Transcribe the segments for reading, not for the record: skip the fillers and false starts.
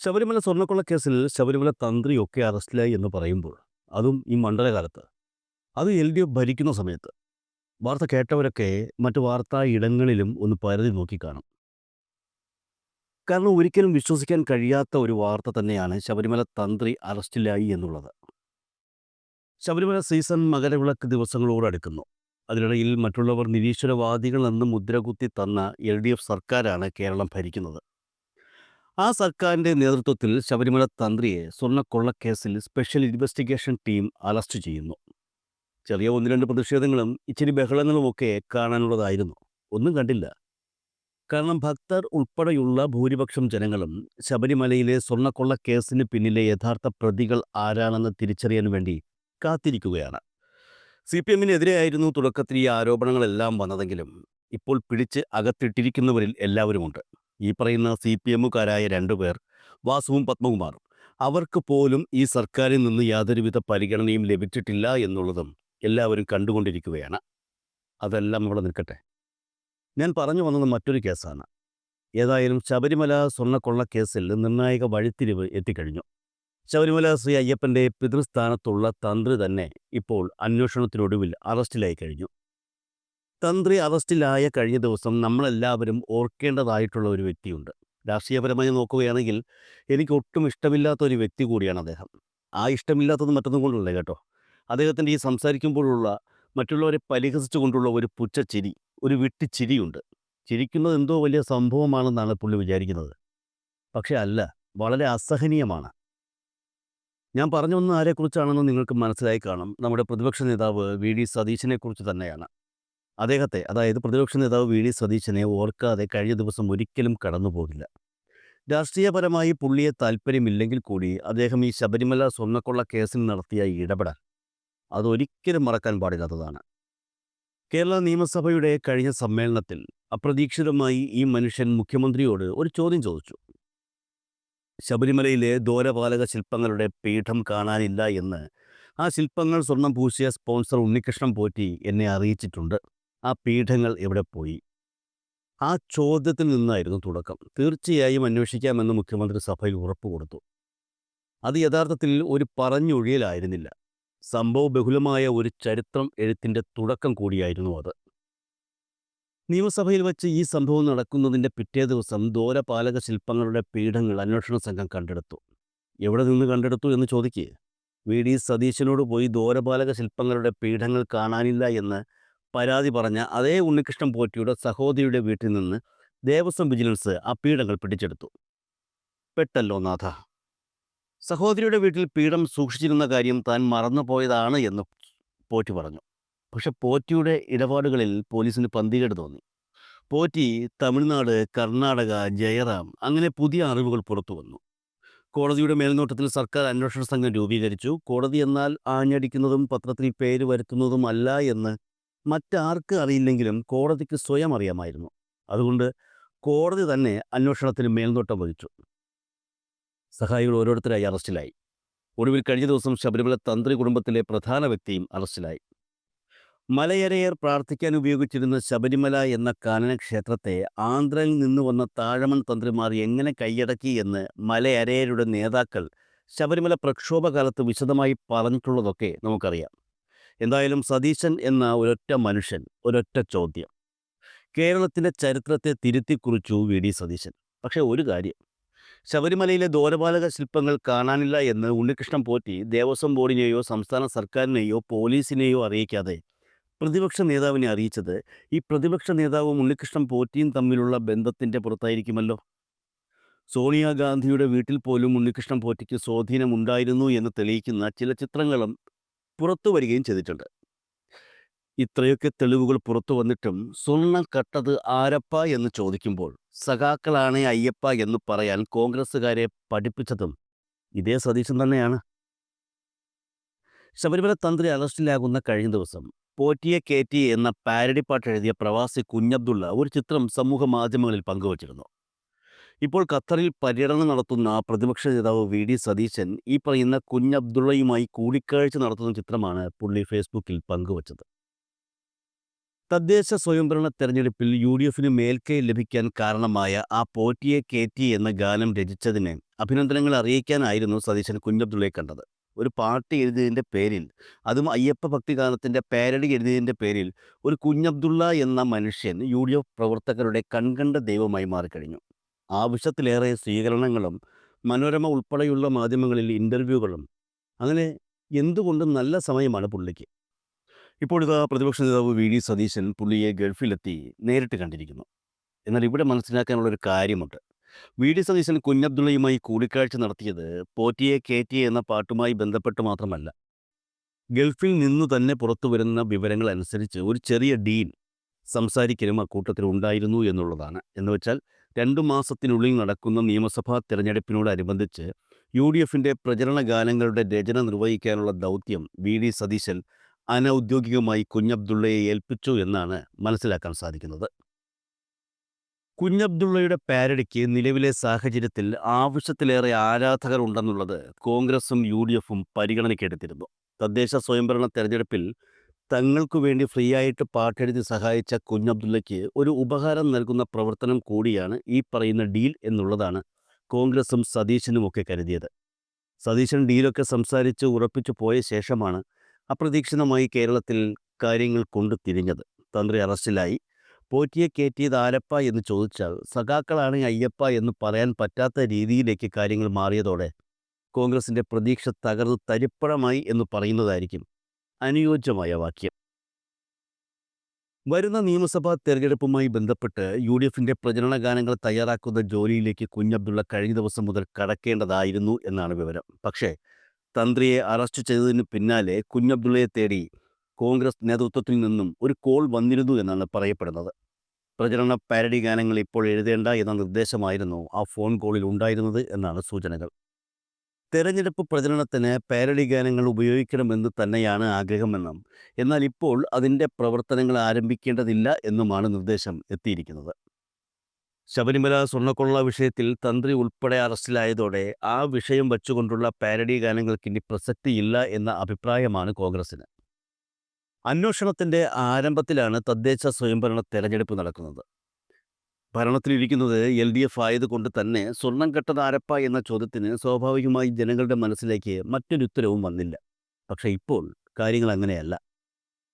ശബരിമല സ്വർണ്ണക്കൊള്ളക്കേസിൽ ശബരിമല തന്ത്രിയൊക്കെ അറസ്റ്റിലായി എന്ന് പറയുമ്പോൾ, അതും ഈ മണ്ഡലകാലത്ത്, അത് LDF ഭരിക്കുന്ന സമയത്ത്, വാർത്ത കേട്ടവരൊക്കെ മറ്റു വാർത്താ ഇടങ്ങളിലും ഒന്ന് പരതി നോക്കിക്കാണും. കാരണം ഒരിക്കലും വിശ്വസിക്കാൻ കഴിയാത്ത ഒരു വാർത്ത തന്നെയാണ് ശബരിമല തന്ത്രി അറസ്റ്റിലായി എന്നുള്ളത്. ശബരിമല സീസൺ മകരവിളക്ക് ദിവസങ്ങളോട് അടുക്കുന്നു. അതിനിടയിൽ മറ്റുള്ളവർ നിരീശ്വരവാദികളെന്ന് മുദ്രകുത്തി തന്ന LDF സർക്കാരാണ് കേരളം ഭരിക്കുന്നത്. ആ സർക്കാരിന്റെ നേതൃത്വത്തിൽ ശബരിമല തന്ത്രിയെ സ്വർണ്ണക്കൊള്ളക്കേസിൽ സ്പെഷ്യൽ ഇൻവെസ്റ്റിഗേഷൻ ടീം അറസ്റ്റ് ചെയ്യുന്നു. ചെറിയ ഒന്ന് രണ്ട് പ്രതിഷേധങ്ങളും ഇച്ചിരി ബഹളങ്ങളുമൊക്കെ കാണാനുള്ളതായിരുന്നു. ഒന്നും കണ്ടില്ല. കാരണം ഭക്തർ ഉൾപ്പെടെയുള്ള ഭൂരിപക്ഷം ജനങ്ങളും ശബരിമലയിലെ സ്വർണ്ണക്കൊള്ളക്കേസിന് പിന്നിലെ യഥാർത്ഥ പ്രതികൾ ആരാണെന്ന് തിരിച്ചറിയാൻ വേണ്ടി കാത്തിരിക്കുകയാണ്. CPM-നെതിരെയായിരുന്നു തുടക്കത്തിൽ ഈ ആരോപണങ്ങളെല്ലാം വന്നതെങ്കിലും ഇപ്പോൾ പിടിച്ച് അകത്തിട്ടിരിക്കുന്നവരിൽ എല്ലാവരുമുണ്ട്. ഈ പറയുന്ന CPM-കാരായ രണ്ടുപേർ, വാസുവും പത്മകുമാറും. അവർക്ക് പോലും ഈ സർക്കാരിൽ നിന്ന് യാതൊരുവിധ പരിഗണനയും ലഭിച്ചിട്ടില്ല എന്നുള്ളതും എല്ലാവരും കണ്ടുകൊണ്ടിരിക്കുകയാണ്. അതെല്ലാം ഇവിടെ നിൽക്കട്ടെ. ഞാൻ പറഞ്ഞു വന്നത് മറ്റൊരു കേസാണ്. ഏതായാലും ശബരിമല സ്വർണ്ണക്കൊള്ളക്കേസിൽ നിർണായക വഴിത്തിരിവ് എത്തിക്കഴിഞ്ഞു. ശബരിമല ശ്രീ അയ്യപ്പൻ്റെ പിതൃസ്ഥാനത്തുള്ള തന്ത്രി തന്നെ ഇപ്പോൾ അന്വേഷണത്തിനൊടുവിൽ അറസ്റ്റിലായി കഴിഞ്ഞു. തന്ത്രി അറസ്റ്റിലായ കഴിഞ്ഞ ദിവസം നമ്മളെല്ലാവരും ഓർക്കേണ്ടതായിട്ടുള്ള ഒരു വ്യക്തിയുണ്ട്. രാഷ്ട്രീയപരമായി നോക്കുകയാണെങ്കിൽ എനിക്ക് ഒട്ടും ഇഷ്ടമില്ലാത്ത ഒരു വ്യക്തി കൂടിയാണ് അദ്ദേഹം. ആ ഇഷ്ടമില്ലാത്തത് മറ്റൊന്നും കൊണ്ടല്ല കേട്ടോ. അദ്ദേഹത്തിൻ്റെ ഈ സംസാരിക്കുമ്പോഴുള്ള മറ്റുള്ളവരെ പരിഹസിച്ചുകൊണ്ടുള്ള ഒരു പുച്ഛച്ചിരി, ഒരു വിട്ടിച്ചിരിയുണ്ട്. ചിരിക്കുന്നത് എന്തോ വലിയ സംഭവമാണെന്നാണ് പുള്ളി വിചാരിക്കുന്നത്. പക്ഷേ അല്ല, വളരെ അസഹനീയമാണ്. ഞാൻ പറഞ്ഞു വന്ന ആരെക്കുറിച്ചാണെന്ന് നിങ്ങൾക്ക് മനസ്സിലായി കാണും. നമ്മുടെ പ്രതിപക്ഷ നേതാവ് VD സതീശനെക്കുറിച്ച് തന്നെയാണ്. അദ്ദേഹത്തെ, അതായത് പ്രതിപക്ഷ നേതാവ് VD സതീശനെ ഓർക്കാതെ കഴിഞ്ഞ ദിവസം ഒരിക്കലും കടന്നുപോകില്ല. രാഷ്ട്രീയപരമായി പുള്ളിയെ താല്പര്യമില്ലെങ്കിൽ കൂടി അദ്ദേഹം ഈ ശബരിമല സ്വർണ്ണക്കൊള്ള കേസിൽ നടത്തിയ ഇടപെടൽ അതൊരിക്കലും മറക്കാൻ പാടില്ലാത്തതാണ്. കേരള നിയമസഭയുടെ കഴിഞ്ഞ സമ്മേളനത്തിൽ അപ്രതീക്ഷിതമായി ഈ മനുഷ്യൻ മുഖ്യമന്ത്രിയോട് ഒരു ചോദ്യം ചോദിച്ചു. ശബരിമലയിലെ ദ്വാരപാലക ശില്പങ്ങളുടെ പീഠം കാണാനില്ല എന്ന് ആ ശില്പങ്ങൾ സ്വർണം പൂശിയ സ്പോൺസർ ഉണ്ണികൃഷ്ണൻ പോറ്റി എന്നെ അറിയിച്ചിട്ടുണ്ട്. ആ പീഠങ്ങൾ എവിടെ പോയി? ആ ചോദ്യത്തിൽ നിന്നായിരുന്നു തുടക്കം. തീർച്ചയായും അന്വേഷിക്കാമെന്ന് മുഖ്യമന്ത്രി സഭയിൽ ഉറപ്പ് കൊടുത്തു. അത് യഥാർത്ഥത്തിൽ ഒരു പറഞ്ഞൊഴിയലായിരുന്നില്ല. സംഭവബഹുലമായ ഒരു ചരിത്രം എഴുത്തിൻ്റെ തുടക്കം കൂടിയായിരുന്നു അത്. നിയമസഭയിൽ വച്ച് ഈ സംഭവം നടക്കുന്നതിൻ്റെ പിറ്റേ ദിവസം ദ്വാരപാലക ശില്പങ്ങളുടെ പീഠങ്ങൾ അന്വേഷണ സംഘം കണ്ടെടുത്തു. എവിടെ നിന്ന് കണ്ടെടുത്തു എന്ന് ചോദിക്കുക. VD സതീശനോട് പോയി ദ്വാരപാലക ശില്പങ്ങളുടെ പീഠങ്ങൾ കാണാനില്ല എന്ന് പരാതി പറഞ്ഞ അതേ ഉണ്ണികൃഷ്ണൻ പോറ്റിയുടെ സഹോദരിയുടെ വീട്ടിൽ നിന്ന് ദേവസ്വം വിജിലൻസ് ആ പീഠങ്ങൾ പിടിച്ചെടുത്തു. പെട്ടല്ലോ നാഥ. സഹോദരിയുടെ വീട്ടിൽ പീഠം സൂക്ഷിച്ചിരുന്ന കാര്യം താൻ മറന്നുപോയതാണ് എന്ന് പോറ്റി പറഞ്ഞു. പക്ഷെ പോറ്റിയുടെ ഇടപാടുകളിൽ പോലീസിന് പന്തികേട് തോന്നി. പോറ്റി തമിഴ്നാട്, കർണാടക, ജയറാം അങ്ങനെ പുതിയ അറിവുകൾ പുറത്തു വന്നു. കോടതിയുടെ മേൽനോട്ടത്തിൽ സർക്കാർ അന്വേഷണ സംഘം രൂപീകരിച്ചു. കോടതി എന്നാൽ ആഞ്ഞടിക്കുന്നതും പത്രത്തിൽ പേര് വരുത്തുന്നതും അല്ല എന്ന് മറ്റാർക്ക് അറിയില്ലെങ്കിലും കോടതിക്ക് സ്വയം അറിയാമായിരുന്നു. അതുകൊണ്ട് കോടതി തന്നെ അന്വേഷണത്തിന് മേൽനോട്ടം വഹിച്ചു. സഹായികൾ ഓരോരുത്തരായി അറസ്റ്റിലായി. ഒടുവിൽ കഴിഞ്ഞ ദിവസം ശബരിമല തന്ത്രി കുടുംബത്തിലെ പ്രധാന വ്യക്തിയും അറസ്റ്റിലായി. മലയരയർ പ്രാർത്ഥിക്കാൻ ഉപയോഗിച്ചിരുന്ന ശബരിമല എന്ന കാനന ക്ഷേത്രത്തെ ആന്ധ്രയിൽ നിന്ന് വന്ന താഴമൺ തന്ത്രിമാർ എങ്ങനെ കൈയടക്കി എന്ന് മലയരയരുടെ നേതാക്കൾ ശബരിമല പ്രക്ഷോഭകാലത്ത് വിശദമായി പറഞ്ഞിട്ടുള്ളതൊക്കെ നമുക്കറിയാം. എന്തായാലും സതീശൻ എന്ന ഒരൊറ്റ മനുഷ്യൻ, ഒരൊറ്റ ചോദ്യം, കേരളത്തിൻ്റെ ചരിത്രത്തെ തിരുത്തിക്കുറിച്ചു VD സതീശൻ. പക്ഷേ ഒരു കാര്യം, ശബരിമലയിലെ ദ്വാരപാലക ശില്പങ്ങൾ കാണാനില്ല എന്ന് ഉണ്ണികൃഷ്ണൻ പോറ്റി ദേവസ്വം ബോർഡിനെയോ സംസ്ഥാന സർക്കാരിനെയോ പോലീസിനെയോ അറിയിക്കാതെ പ്രതിപക്ഷ നേതാവിനെ അറിയിച്ചത് ഈ പ്രതിപക്ഷ നേതാവും ഉണ്ണികൃഷ്ണൻ പോറ്റിയും തമ്മിലുള്ള ബന്ധത്തിൻ്റെ പുറത്തായിരിക്കുമല്ലോ. സോണിയാഗാന്ധിയുടെ വീട്ടിൽ പോലും ഉണ്ണികൃഷ്ണൻ പോറ്റിക്ക് സ്വാധീനമുണ്ടായിരുന്നു എന്ന് തെളിയിക്കുന്ന ചില ചിത്രങ്ങളും പുറത്തു വരികയും ചെയ്തിട്ടുണ്ട്. ഇത്രയൊക്കെ തെളിവുകൾ പുറത്തു വന്നിട്ടും സ്വർണ്ണം കട്ടത് ആരപ്പ എന്ന് ചോദിക്കുമ്പോൾ സഖാക്കളാണ് അയ്യപ്പ എന്ന് പറയാൻ കോൺഗ്രസ്സുകാരെ പഠിപ്പിച്ചതും ഇതേ സതീശൻ തന്നെയാണ്. ശബരിമല തന്ത്രി അറസ്റ്റിലാകുന്ന കഴിഞ്ഞ ദിവസം പോറ്റിയെ കേറ്റി എന്ന പാരഡി പാട്ട് എഴുതിയ പ്രവാസി കുഞ്ഞബ്ദുള്ള ഒരു ചിത്രം സമൂഹ മാധ്യമങ്ങളിൽ പങ്കുവച്ചിരുന്നു. ഇപ്പോൾ ഖത്തറിൽ പര്യടനം നടത്തുന്ന പ്രതിപക്ഷ നേതാവ് VD സതീശൻ ഈ പറയുന്ന കുഞ്ഞബ്ദുള്ളയുമായി കൂടിക്കാഴ്ച നടത്തുന്ന ചിത്രമാണ് പുള്ളി ഫേസ്ബുക്കിൽ പങ്കുവച്ചത്. തദ്ദേശ സ്വയംഭരണ തെരഞ്ഞെടുപ്പിൽ യു.ഡി.എഫിന് മേൽക്കൈ ലഭിക്കാൻ കാരണമായ ആ പോറ്റിയെ കേറ്റി എന്ന ഗാനം രചിച്ചതിന് അഭിനന്ദനങ്ങൾ അറിയിക്കാനായിരുന്നു സതീശൻ കുഞ്ഞബ്ദുള്ളയെ കണ്ടത്. ഒരു പാട്ട് എഴുതിയതിൻ്റെ പേരിൽ, അതും അയ്യപ്പ ഭക്തിഗാനത്തിൻ്റെ പാരഡി എഴുതിയതിൻ്റെ പേരിൽ ഒരു കുഞ്ഞബ്ദുള്ള എന്ന മനുഷ്യൻ യു.ഡി.എഫ് പ്രവർത്തകരുടെ കൺകണ്ട ദൈവമായി മാറിക്കഴിഞ്ഞു. ആവശ്യത്തിലേറെ സ്വീകരണങ്ങളും മനോരമ ഉൾപ്പെടെയുള്ള മാധ്യമങ്ങളിൽ ഇൻ്റർവ്യൂകളും. അങ്ങനെ എന്തുകൊണ്ടും നല്ല സമയമാണ് പുള്ളിക്ക്. ഇപ്പോഴിതാ പ്രതിപക്ഷ നേതാവ് വി.ഡി. സതീശൻ പുള്ളിയെ ഗൾഫിലെത്തി നേരിട്ട് കണ്ടിരിക്കുന്നു. എന്നാൽ ഇവിടെ മനസ്സിലാക്കാനുള്ളൊരു കാര്യമുണ്ട്. വി.ഡി. സതീശൻ കുഞ്ഞബ്ദുള്ളയുമായി കൂടിക്കാഴ്ച നടത്തിയത് പോറ്റിയെ കേറ്റിയെ എന്ന പാട്ടുമായി ബന്ധപ്പെട്ട് മാത്രമല്ല. ഗൾഫിൽ നിന്നു തന്നെ പുറത്തു വരുന്ന വിവരങ്ങൾ അനുസരിച്ച് ഒരു ചെറിയ ഡീൽ സംസാരിക്കലും അക്കൂട്ടത്തിൽ ഉണ്ടായിരുന്നു എന്നുള്ളതാണ്. എന്നുവെച്ചാൽ 2 മാസത്തിനുള്ളിൽ നടക്കുന്ന നിയമസഭാ തെരഞ്ഞെടുപ്പിനോടനുബന്ധിച്ച് യു.ഡി.എഫിൻ്റെ പ്രചരണ ഗാനങ്ങളുടെ രചന നിർവഹിക്കാനുള്ള ദൗത്യം വി.ഡി. സതീശൻ അനൗദ്യോഗികമായി കുഞ്ഞബ്ദുള്ളയെ ഏൽപ്പിച്ചു എന്നാണ് മനസ്സിലാക്കാൻ സാധിക്കുന്നത്. കുഞ്ഞബ്ദുള്ളയുടെ പാരഡിക്ക് നിലവിലെ സാഹചര്യത്തിൽ ആവശ്യത്തിലേറെ ആരാധകർ ഉണ്ടെന്നുള്ളത് കോൺഗ്രസും യു.ഡി.എഫും പരിഗണനയ്ക്കെടുത്തിരുന്നു. തദ്ദേശ സ്വയംഭരണ തെരഞ്ഞെടുപ്പിൽ തങ്ങൾക്കു വേണ്ടി ഫ്രീ ആയിട്ട് പാട്ടെഴുതി സഹായിച്ച കുഞ്ഞബ്ദുള്ളയ്ക്ക് ഒരു ഉപഹാരം നൽകുന്ന പ്രവർത്തനം കൂടിയാണ് ഈ പറയുന്ന ഡീൽ എന്നുള്ളതാണ് കോൺഗ്രസും സതീശനുമൊക്കെ കരുതിയത്. സതീശൻ ഡീലൊക്കെ സംസാരിച്ച് ഉറപ്പിച്ചു പോയ ശേഷമാണ് അപ്രതീക്ഷിതമായി കേരളത്തിൽ കാര്യങ്ങൾ കൊണ്ടു തിരിഞ്ഞത്. തന്ത്രി അറസ്റ്റിലായി. പോറ്റിയെ കയറ്റിയത് ആരപ്പ എന്ന് ചോദിച്ചാൽ സഖാക്കളാണ് അയ്യപ്പ എന്ന് പറയാൻ പറ്റാത്ത രീതിയിലേക്ക് കാര്യങ്ങൾ മാറിയതോടെ കോൺഗ്രസിൻ്റെ പ്രതീക്ഷ തകർന്ന് തരിപ്പണമായി എന്ന് പറയുന്നതായിരിക്കും അനുയോജ്യമായ വാക്യം. വരുന്ന നിയമസഭാ തെരഞ്ഞെടുപ്പുമായി ബന്ധപ്പെട്ട് യു.ഡി.എഫിൻ്റെ പ്രചരണ ഗാനങ്ങൾ തയ്യാറാക്കുന്ന ജോലിയിലേക്ക് കുഞ്ഞബ്ദുള്ള കഴിഞ്ഞ ദിവസം മുതൽ കടക്കേണ്ടതായിരുന്നു എന്നാണ് വിവരം. പക്ഷേ തന്ത്രിയെ അറസ്റ്റ് ചെയ്തതിന് പിന്നാലെ കുഞ്ഞബ്ദുള്ളയെ തേടി കോൺഗ്രസ് നേതൃത്വത്തിൽ നിന്നും ഒരു കോൾ വന്നിരുന്നു എന്നാണ് പറയപ്പെടുന്നത്. പ്രചരണ പാരഡി ഗാനങ്ങൾ ഇപ്പോൾ എഴുതേണ്ട എന്ന നിർദ്ദേശമായിരുന്നു ആ ഫോൺ കോളിൽ ഉണ്ടായിരുന്നത് എന്നാണ് സൂചനകൾ. തെരഞ്ഞെടുപ്പ് പ്രചരണത്തിന് പാരഡി ഗാനങ്ങൾ ഉപയോഗിക്കണമെന്ന് തന്നെയാണ് ആഗ്രഹമെന്നും, എന്നാൽ ഇപ്പോൾ അതിൻ്റെ പ്രവർത്തനങ്ങൾ ആരംഭിക്കേണ്ടതില്ല എന്നുമാണ് നിർദ്ദേശം എത്തിയിരിക്കുന്നത്. ശബരിമല സ്വർണ്ണക്കൊള്ള വിഷയത്തിൽ തന്ത്രി ഉൾപ്പെടെ അറസ്റ്റിലായതോടെ ആ വിഷയം വച്ചുകൊണ്ടുള്ള പാരഡി ഗാനങ്ങൾക്ക് ഇനി പ്രസക്തിയില്ല എന്ന അഭിപ്രായമാണ് കോൺഗ്രസിന്. അന്വേഷണത്തിൻ്റെ ആരംഭത്തിലാണ് തദ്ദേശ സ്വയംഭരണ തെരഞ്ഞെടുപ്പ് നടക്കുന്നത്. ഭരണത്തിലിരിക്കുന്നത് LDF ആയതുകൊണ്ട് തന്നെ സ്വർണം കെട്ടത് ആരപ്പ എന്ന ചോദ്യത്തിന് സ്വാഭാവികമായി ജനങ്ങളുടെ മനസ്സിലേക്ക് മറ്റൊരു ഉത്തരവും വന്നില്ല. പക്ഷേ ഇപ്പോൾ കാര്യങ്ങൾ അങ്ങനെയല്ല.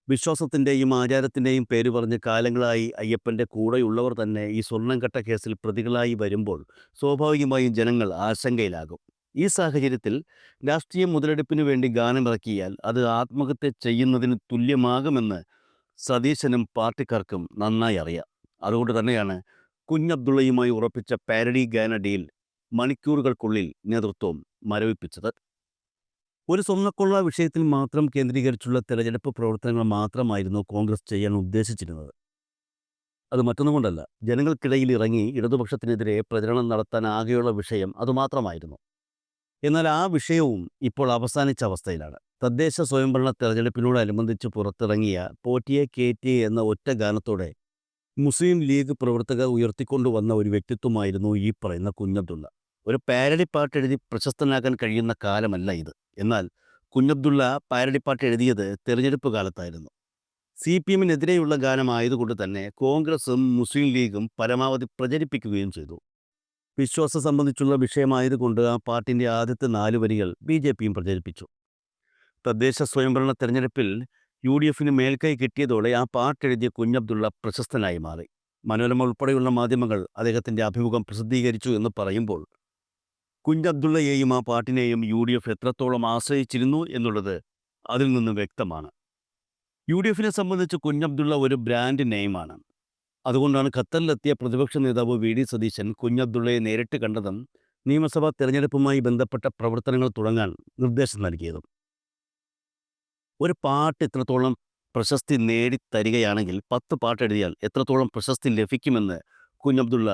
വിശ്വാസത്തിൻ്റെയും ആചാരത്തിൻ്റെയും പേര് പറഞ്ഞ് കാലങ്ങളായി അയ്യപ്പൻ്റെ കൂടെയുള്ളവർ തന്നെ ഈ സ്വർണം കെട്ട കേസിൽ പ്രതികളായി വരുമ്പോൾ സ്വാഭാവികമായും ജനങ്ങൾ ആശങ്കയിലാകും. ഈ സാഹചര്യത്തിൽ രാഷ്ട്രീയ മുതലെടുപ്പിനു വേണ്ടി ഗാനമിറക്കിയാൽ അത് ആത്മഹത്യ ചെയ്യുന്നതിന് തുല്യമാകുമെന്ന് സതീശനും പാർട്ടിക്കാർക്കും നന്നായി അറിയാം. അതുകൊണ്ട് തന്നെയാണ് കുഞ്ഞബ്ദുള്ളയുമായി ഉറപ്പിച്ച പാരഡി ഗാന ഡീൽ മണിക്കൂറുകൾക്കുള്ളിൽ നേതൃത്വം മരവിപ്പിച്ചത്. ഒരു സ്വർണ്ണക്കൊള്ള വിഷയത്തിൽ മാത്രം കേന്ദ്രീകരിച്ചുള്ള തെരഞ്ഞെടുപ്പ് പ്രവർത്തനങ്ങൾ മാത്രമായിരുന്നു കോൺഗ്രസ് ചെയ്യാൻ ഉദ്ദേശിച്ചിരുന്നത്. അത് മറ്റൊന്നും കൊണ്ടല്ല, ജനങ്ങൾക്കിടയിൽ ഇറങ്ങി ഇടതുപക്ഷത്തിനെതിരെ പ്രചരണം നടത്താൻ ആകെയുള്ള വിഷയം അതുമാത്രമായിരുന്നു. എന്നാൽ ആ വിഷയവും ഇപ്പോൾ അവസാനിച്ച അവസ്ഥയിലാണ്. തദ്ദേശ സ്വയംഭരണ തെരഞ്ഞെടുപ്പിനോടനുബന്ധിച്ച് പുറത്തിറങ്ങിയ പോറ്റിയെ കേറ്റിയെ എന്ന ഒറ്റ ഗാനത്തോടെ മുസ്ലിം ലീഗ് പ്രവർത്തകർ ഉയർത്തിക്കൊണ്ടുവന്ന ഒരു വ്യക്തിത്വമായിരുന്നു ഈ പറയുന്ന കുഞ്ഞബ്ദുള്ള. ഒരു പാരഡി പാട്ട് എഴുതി പ്രശസ്തനാകാൻ കഴിയുന്ന കാലമല്ല ഇത്. എന്നാൽ കുഞ്ഞബ്ദുള്ള പാരഡി പാട്ട് എഴുതിയത് തെരഞ്ഞെടുപ്പ് കാലത്തായിരുന്നു. CPM-നെതിരെയുള്ള ഗാനമായതുകൊണ്ട് തന്നെ കോൺഗ്രസും മുസ്ലിം ലീഗും പരമാവധി പ്രചരിപ്പിക്കുകയും ചെയ്തു. വിശ്വാസം സംബന്ധിച്ചുള്ള വിഷയമായതുകൊണ്ട് ആ പാട്ടിൻ്റെ ആദ്യത്തെ 4 വരികൾ BJPയും പ്രചരിപ്പിച്ചു. തദ്ദേശ സ്വയംഭരണ തെരഞ്ഞെടുപ്പിൽ UDFന് മേൽക്കൈ കിട്ടിയതോടെ ആ പാട്ടെഴുതിയ കുഞ്ഞബ്ദുള്ള പ്രശസ്തനായി മാറി. മനോരമ ഉൾപ്പെടെയുള്ള മാധ്യമങ്ങൾ അദ്ദേഹത്തിൻ്റെ അഭിമുഖം പ്രസിദ്ധീകരിച്ചു എന്ന് പറയുമ്പോൾ കുഞ്ഞബ്ദുള്ളയെയും ആ പാട്ടിനെയും UDF എത്രത്തോളം ആശ്രയിച്ചിരുന്നു എന്നുള്ളത് അതിൽ നിന്ന് വ്യക്തമാണ്. UDFനെ സംബന്ധിച്ച് കുഞ്ഞബ്ദുള്ള ഒരു ബ്രാൻഡ് നെയിമാണ്. അതുകൊണ്ടാണ് ഖത്തറിലെത്തിയ പ്രതിപക്ഷ നേതാവ് വി.ഡി. സതീശൻ കുഞ്ഞബ്ദുള്ളയെ നേരിട്ട് കണ്ടതും നിയമസഭാ തെരഞ്ഞെടുപ്പുമായി ബന്ധപ്പെട്ട പ്രവർത്തനങ്ങൾ തുടങ്ങാൻ നിർദ്ദേശം നൽകിയതും. ഒരു പാട്ട് ഇത്രത്തോളം പ്രശസ്തി നേടിത്തരികയാണെങ്കിൽ 10 പാട്ടെഴുതിയാൽ എത്രത്തോളം പ്രശസ്തി ലഭിക്കുമെന്ന് കുഞ്ഞബ്ദുള്ള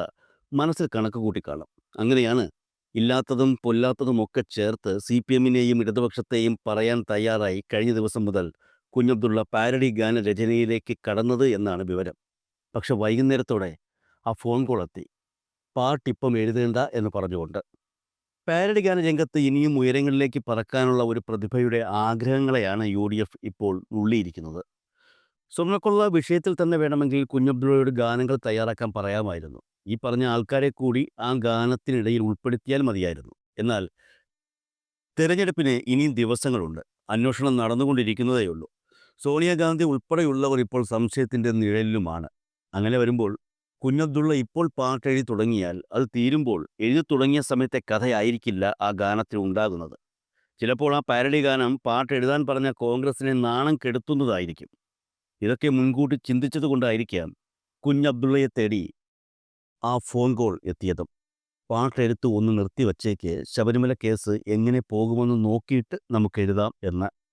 മനസ്സിൽ കണക്ക് കൂട്ടിക്കാണും. അങ്ങനെയാണ് ഇല്ലാത്തതും പൊല്ലാത്തതുമൊക്കെ ചേർത്ത് CPM-നെയും ഇടതുപക്ഷത്തെയും പറയാൻ തയ്യാറായി കഴിഞ്ഞ ദിവസം മുതൽ കുഞ്ഞബ്ദുള്ള പാരഡി ഗാന രചനയിലേക്ക് കടന്നത് എന്നാണ് വിവരം. പക്ഷെ വൈകുന്നേരത്തോടെ ആ ഫോൺ കോൾ എത്തി, പാട്ടിപ്പം എഴുതേണ്ട എന്ന് പറഞ്ഞുകൊണ്ട്. പാരഡി ഗാന രംഗത്ത് ഇനിയും ഉയരങ്ങളിലേക്ക് പറക്കാനുള്ള ഒരു പ്രതിഭയുടെ ആഗ്രഹങ്ങളെയാണ് UDF ഇപ്പോൾ ഉള്ളിയിരിക്കുന്നത്. സ്വർണ്ണക്കൊള്ള വിഷയത്തിൽ തന്നെ വേണമെങ്കിൽ കുഞ്ഞബ്ദുള്ളയോട് ഗാനങ്ങൾ തയ്യാറാക്കാൻ പറയാമായിരുന്നു. ഈ പറഞ്ഞ ആൾക്കാരെ കൂടി ആ ഗാനത്തിനിടയിൽ ഉൾപ്പെടുത്തിയാൽ മതിയായിരുന്നു. എന്നാൽ തെരഞ്ഞെടുപ്പിന് ഇനിയും ദിവസങ്ങളുണ്ട്. അന്വേഷണം നടന്നുകൊണ്ടിരിക്കുന്നതേയുള്ളൂ. സോണിയാഗാന്ധി ഉൾപ്പെടെയുള്ളവർ ഇപ്പോൾ സംശയത്തിൻ്റെ നിഴലിലുമാണ്. അങ്ങനെ വരുമ്പോൾ കുഞ്ഞബ്ദുള്ള ഇപ്പോൾ പാട്ടെഴുതി തുടങ്ങിയാൽ അത് തീരുമ്പോൾ എഴുതി തുടങ്ങിയ സമയത്തെ കഥയായിരിക്കില്ല ആ ഗാനത്തിൽ ഉണ്ടാകുന്നത്. ചിലപ്പോൾ ആ പാരഡി ഗാനം പാട്ടെഴുതാൻ പറഞ്ഞ കോൺഗ്രസിനെ നാണം കെടുത്തുന്നതായിരിക്കും. ഇതൊക്കെ മുൻകൂട്ടി ചിന്തിച്ചതുകൊണ്ടായിരിക്കാം കുഞ്ഞബ്ദുള്ളയെ തേടി ആ ഫോൺ കോൾ എത്തിയതും. പാട്ടെഴുത്ത് ഒന്ന് നിർത്തിവച്ചേക്ക്, ശബരിമല കേസ് എങ്ങനെ പോകുമെന്ന് നോക്കിയിട്ട് നമുക്ക് എഴുതാം എന്ന്